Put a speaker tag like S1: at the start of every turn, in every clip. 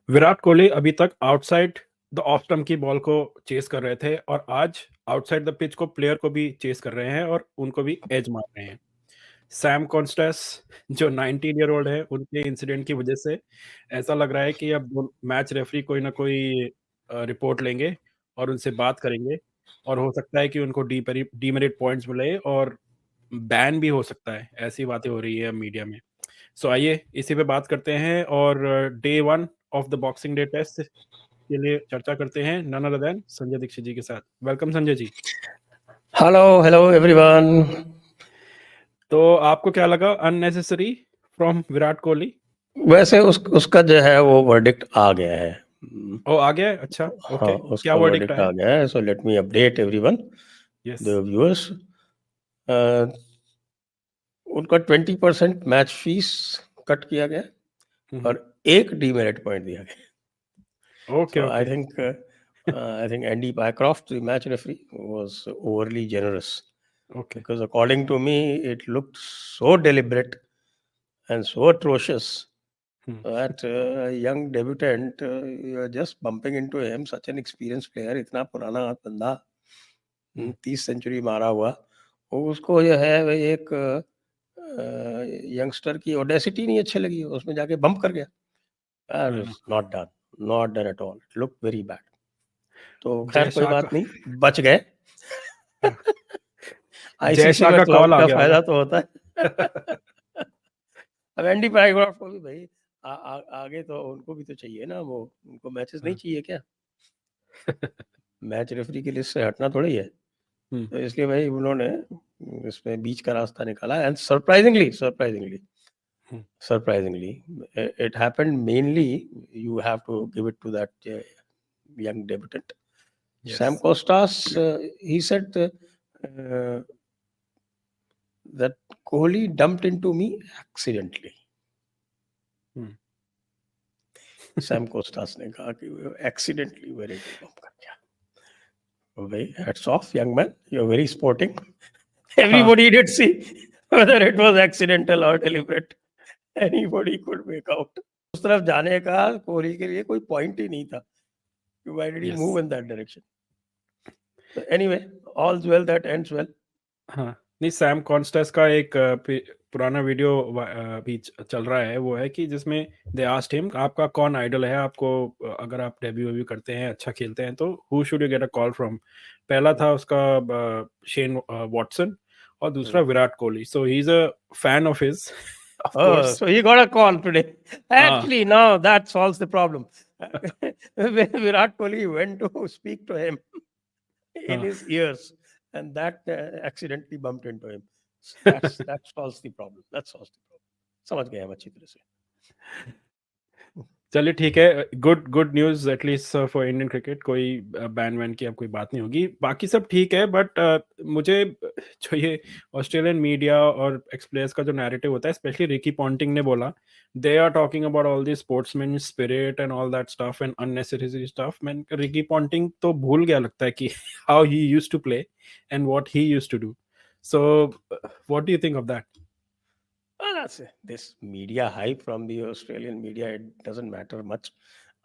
S1: विराट कोहली अभी तक outside the off stump की बॉल को चेस कर रहे थे और आज आउटसाइड द पिच को प्लेयर को भी चेस कर रहे हैं और उनको भी एज मार रहे हैं। सैम कॉन्स्टेस जो 19 ईयर ओल्ड है, उनके इंसिडेंट की वजह से ऐसा लग रहा है कि अब वो मैच रेफरी कोई ना कोई रिपोर्ट लेंगे और उनसे बात करेंगे और हो सकता है कि उनको डीमेरिट पॉइंट्स मिले और बैन भी हो सकता है। ऐसी बातें हो रही है मीडिया में। सो आइए इसी पे बात करते हैं और day 1 of the boxing day test के लिए चर्चा करते हैं none other than Sanjay Dikshit ji के साथ। Welcome Sanjay ji.
S2: Hello everyone.
S1: तो आपको क्या लगा अननेसेसरी फ्रॉम विराट कोहली?
S2: वैसे उसका जो है वो वर्डिक्ट आ गया है।
S1: ओ आ गया है, अच्छा
S2: हाँ,
S1: ओके। क्या
S2: उसका
S1: वर्डिक्ट
S2: वर्डिक्ट
S1: आया?
S2: आ गया है। So let me update everyone
S1: yes.
S2: The viewers. उनका 20% मैच फीस कट किया गया और एक डीमेरिट पॉइंट दिया गया।
S1: Okay
S2: so
S1: okay
S2: I think Andy Pycroft, the match referee, was overly generous
S1: okay
S2: because according to me it looked so deliberate and so atrocious that young debutant, you're just bumping into him, such an experienced player, इतना पुराना बंदा, 30 century मारा हुआ, वो उसको जो है वो एक यंगस्टर की ऑडेसिटी नहीं अच्छी लगी, उसमें जाके बम्प कर गया। Not done at all, it look very bad. तो खैर
S1: जय
S2: कोई
S1: शाह का
S2: बात नहीं, बच गए।
S1: जय
S2: आईसीसी
S1: शाह
S2: में
S1: का कॉल
S2: क्लाउड
S1: आ
S2: का
S1: गया
S2: फायदा
S1: होगा।
S2: तो होता है। अब एंडी पैराग्राफ को भी भाई आगे तो उनको भी तो चाहिए ना, वो उनको मैचेस नहीं चाहिए क्या? मैच रेफरी की लिस्ट से हटना थोड़ी है। तो इसलिए भाई उन्होंने इसमें बीच का रास्ता निकाला and surprisingly it happened mainly, you have to give it to that young debutant.
S1: Yes.
S2: Sam Costas, he said that Kohli dumped into me accidentally. Sam Konstas ने कहा कि एक्सीडेंटली मेरे को बम कर दिया। भाई hats off young man, you are very sporting. Everybody did see whether it was accidental और deliberate, anybody could make out. उस तरफ जाने का कोहली के लिए कोई पॉइंट ही नहीं था। Why did he move in that direction? Anyway, all's well that ends well.
S1: हाँ, नहीं सैम कॉन्स्टेस का एक पुराना वीडियो भी चल रहा है, वो है कि जिसमें दे आस्क्ड हिम आपका कौन आइडल है, आपको अगर आप डेब्यू करते हैं, अच्छा खेलते हैं तो who should you get a call from. पहला था उसका शेन वॉटसन और दूसरा Virat Kohli. So he is a fan of his of course.
S2: So he got a call today. Actually, now that solves the problem. When Virat Kohli went to speak to him in his ears, and that accidentally bumped into him. That solves the problem. That solves the problem. समझ गए हम अच्छी तरह से।
S1: चलिए ठीक है, good news at least for Indian cricket. कोई बैन वैन की अब कोई बात नहीं होगी, बाकी सब ठीक है। बट मुझे जो ये ऑस्ट्रेलियन मीडिया और एक्स प्लेयर्स का जो नैरेटिव होता है, स्पेशली रिकी पॉन्टिंग ने बोला, they are talking about all this sportsman spirit and all that stuff and unnecessary stuff. Man Ricky Ponting तो भूल गया लगता है कि how he used to play and what he used to do. So what do you think of that?
S2: Well, that's it. This media hype from the Australian media, it doesn't matter much.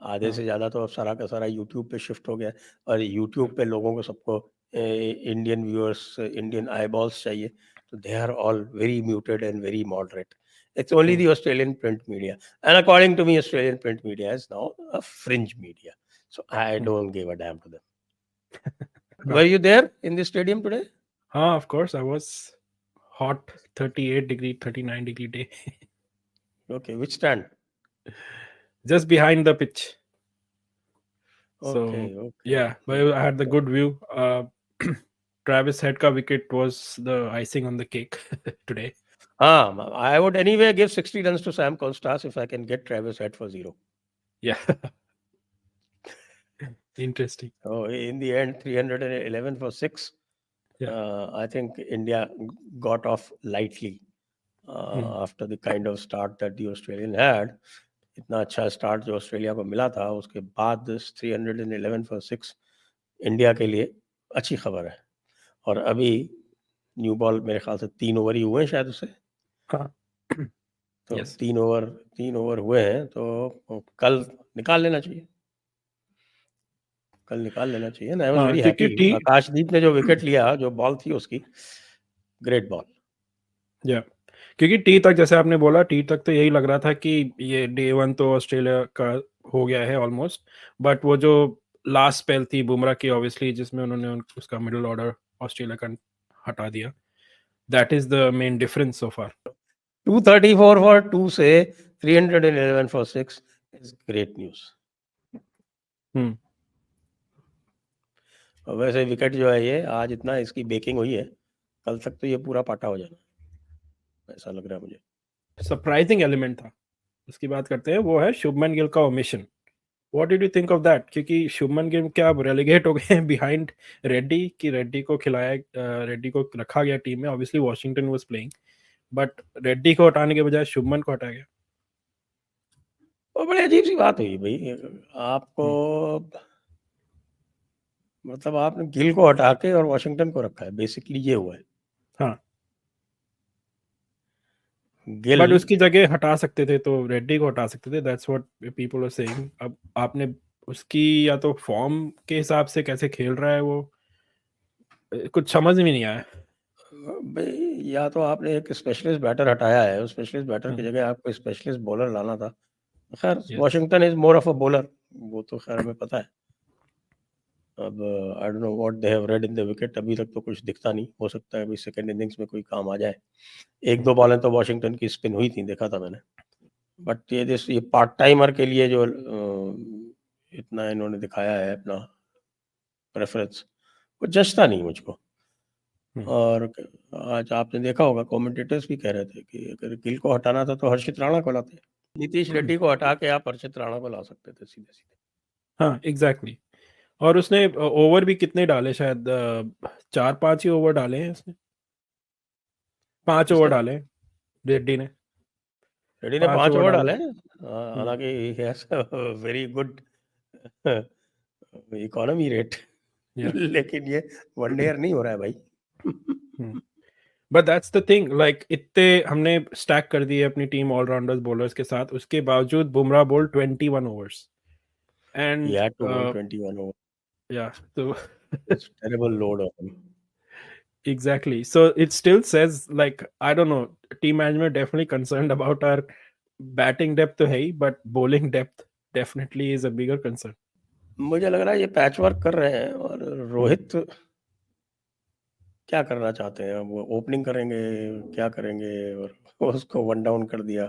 S2: आधे से ज़्यादा तो अब सारा का सारा YouTube पे shift हो गया और यूट्यूब पे लोगों को सबको इंडियन व्यूअर्स, इंडियन आईबॉल्स चाहिए, तो they are all very muted and very moderate. It's only the Australian print media, and according to me, Australian print media is now a fringe media. So I don't give a damn to them. Were you there in the stadium today?
S1: हाँ, of course I was. Hot 38 degree, 39 degree day.
S2: Okay, which stand?
S1: Just behind the pitch. So
S2: Okay.
S1: yeah, but I had the good view. Travis Head ka wicket was the icing on the cake today.
S2: I would anyway give 60 runs to Sam Costas if I can get Travis Head for 0.
S1: Yeah. Interesting.
S2: So in the end, 311 for 6. I think India got off lightly after the kind of start that the Australian had. इतना अच्छा start जो Australia को मिला था, उसके बाद 311 for 6 India के लिए अच्छी खबर है। और अभी न्यू बॉल मेरे ख्याल से 3 ओवर ही हुए हैं शायद उसे।
S1: हाँ
S2: तो
S1: Yes.
S2: 3 ओवर हुए हैं, तो कल निकाल लेना चाहिए, कल निकाल लेना चाहिए। आई वाज वेरी
S1: क्योंकि
S2: हैप्पी। आकाशदीप ने जो विकेट लिया, जो बॉल थी उसकी, ग्रेट बॉल।
S1: या क्योंकि टी तक, जैसे आपने बोला, टी तक तो यही लग रहा था कि ये डे 1 तो ऑस्ट्रेलिया का हो गया है ऑलमोस्ट, बट वो जो लास्ट स्पेल थी बुमराह की ऑब्वियसली, जिसमें उन्होंने उसका मिडिल ऑर्डर ऑस्ट्रेलिया का हटा दिया, that is the main difference so far.
S2: 234 for 2 से 311 फॉर 6 इज ग्रेट न्यूज। और वैसे विकेट जो है, ये आज इतना इसकी बेकिंग हुई है, कल तक तो ये पूरा पाटा हो जाना, ऐसा लग रहा है मुझे।
S1: सरप्राइजिंग एलिमेंट था, उसकी बात करते हैं, वो है शुभमन गिल का omission. What did you think of that? क्योंकि शुभमन गिल क्या अब रेलीगेट हो गए हैं बिहाइंड रेड्डी, कि रेड्डी को खिलाया, रेड्डी को रखा गया टीम में, obviously Washington was playing, but Reddy को हटाने के बजाय शुभमन को हटाया गया।
S2: वो बड़ी अजीब सी बात हुई भाई। आपको मतलब आपने गिल को हटा के और वॉशिंगटन को रखा है, बेसिकली ये हुआ है।
S1: हाँ,
S2: गिल
S1: बट उसकी जगह हटा सकते थे, तो रेड्डी को हटा सकते थे, that's what people are saying. अब आपने उसकी या तो फॉर्म के हिसाब से कैसे खेल रहा है वो, कुछ समझ में नहीं आया।
S2: भाई, या तो आपने एक स्पेशलिस्ट बैटर हटाया है, उस स्पेशलिस्ट बैटर की जगह आपको स्पेशलिस्ट बॉलर लाना था। खैर,
S1: Yes.
S2: Washington is more of a bowler, वो तो खैर हमें पता है। अब I don't know what they have read in the wicket, अभी तक तो कुछ दिखता नहीं। हो सकता है अभी सेकंड इनिंग्स में कोई काम आ जाए। एक दो बॉलें तो वॉशिंगटन की स्पिन हुई थी, देखा था मैंने। बट ये पार्ट टाइमर के लिए जो इतना इन्होंने दिखाया है अपना प्रेफरेंस, वो जचता नहीं मुझको। और आज आपने देखा होगा, कमेंटेटर्स भी कह रहे थे कि अगर गिल को हटाना था तो हर्षित राणा को लाते। नीतीश रेड्डी को हटा के आप हर्षित राणा को ला सकते थे सीधे सीधे।
S1: हाँ, एग्जैक्टली। और उसने ओवर भी कितने डाले, शायद 4-5 ही ओवर डाले हैं उसने, 5 ओवर डाले हैं रेड्डी ने।
S2: रेड्डी ने
S1: 5
S2: 5
S1: ओवर
S2: ओवर
S1: डाले।
S2: डाले हैं। हालांकि he has very good economy rate, लेकिन ये वनडेयर नहीं हो रहा है भाई।
S1: But that's the thing, like इतने हमने स्टैक कर दिए अपनी टीम ऑलराउंडर्स बॉलर्स के साथ, उसके बावजूद Bumrah bowled 21 overs and
S2: He had to bowl 21 overs.
S1: या, तो
S2: It's terrible load on him.
S1: exactly, so it still says, like, I don't know, team management definitely concerned about our batting depth तो है ही, but bowling depth definitely is a bigger concern.
S2: मुझे लग रहा है ये patch work कर रहे हैं, और रोहित क्या करना चाहते हैं, वो ओपनिंग करेंगे, क्या करेंगे, और उसको वन डाउन कर दिया।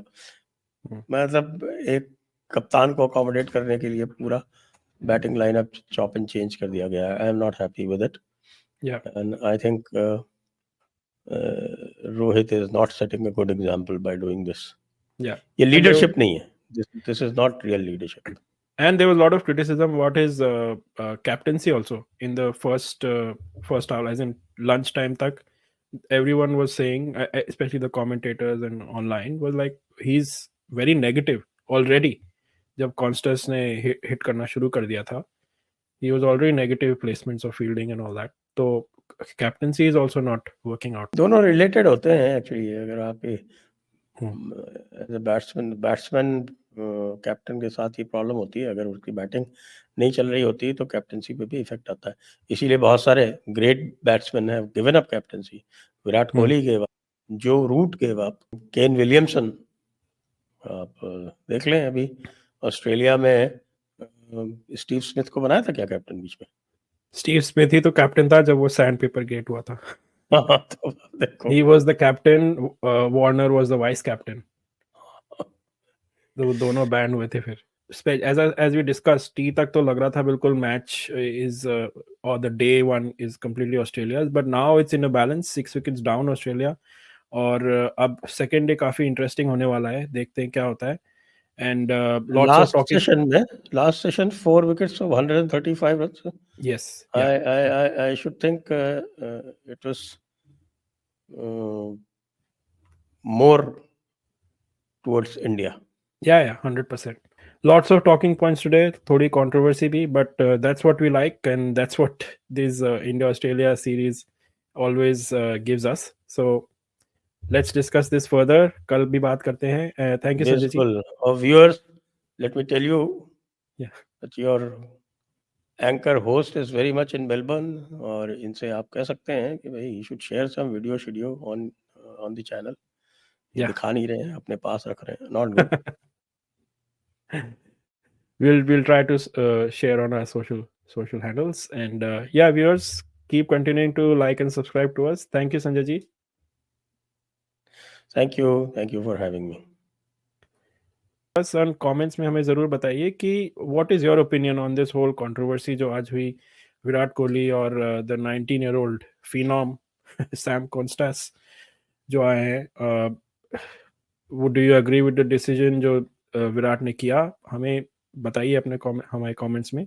S2: मतलब एक कप्तान को अकोमोडेट करने के लिए पूरा batting lineup chop and change कर दिया गया है। I am not happy with it, and I think Rohit is not setting a good example by doing this. ये लीडरशिप नहीं है, this is not real leadership.
S1: And there was a lot of criticism about his captaincy also in the first hour, as in lunchtime tak. Everyone was saying, especially the commentators and online, was like he's very negative already. जब Constance ने hit करना शुरू कर दिया था, he was already negative placements of fielding and all that. तो captaincy is also not working out.
S2: दोनों related होते हैं एक्चुअली। अगर आप एज ए बैट्समैन कैप्टन के साथ ही प्रॉब्लम होती है, अगर उसकी बैटिंग नहीं चल रही होती तो कैप्टनसी पे भी इफेक्ट आता है। इसीलिए बहुत सारे great batsman have given up captaincy. Virat Kohli gave up, Joe Root gave up, Kane Williamson. आप देख लें, अभी ऑस्ट्रेलिया में स्टीव स्मिथ को बनाया था क्या कैप्टन बीच में?
S1: स्टीव स्मिथ ही तो कैप्टन था जब वो सैंड पेपर गेट हुआ था।
S2: तो देखो,
S1: He was the captain, Warner was the vice captain. तो दोनों बैन हुए थे फिर। As we discussed, टी तक तो लग रहा था बिल्कुल match is or the day one is completely Australia's, but now it's in a balance, 6 wickets down Australia. और अब सेकेंड डे काफी इंटरेस्टिंग होने वाला है, देखते हैं क्या होता है। And
S2: last session 4 wickets of 135 runs.
S1: Yes,
S2: I should think it was more towards India.
S1: Yeah, 100%. Lots of talking points today, थोड़ी controversy भी, but that's what we like, and that's what this India-Australia series always gives us. So let's discuss this further, कल भी बात करते हैं। Thank you Sanjay ji.
S2: बिल्कुल। और viewers, let me tell you
S1: Yeah.
S2: That your anchor host is very much in Melbourne, और इनसे आप कह सकते हैं कि भाई he should share some video on on the channel. ये
S1: Yeah.
S2: दिखा नहीं रहे हैं, अपने पास रख रहे हैं, not good.
S1: We'll try to share on our social handles, and yeah, viewers, keep continuing to like and subscribe to us. Thank you Sanjay ji.
S2: Thank you for having me.
S1: बस on comments में हमें ज़रूर बताइए कि what is your opinion on this whole controversy जो आज हुई विराट कोहली और द 19-year-old फिनॉम सैम कॉन्स्टेस जो आए हैं। वो do you agree with the decision जो विराट ने किया? हमें बताइए अपने हमारे कमेंट्स में,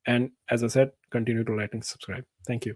S1: and as a said continue to like and subscribe. Thank you.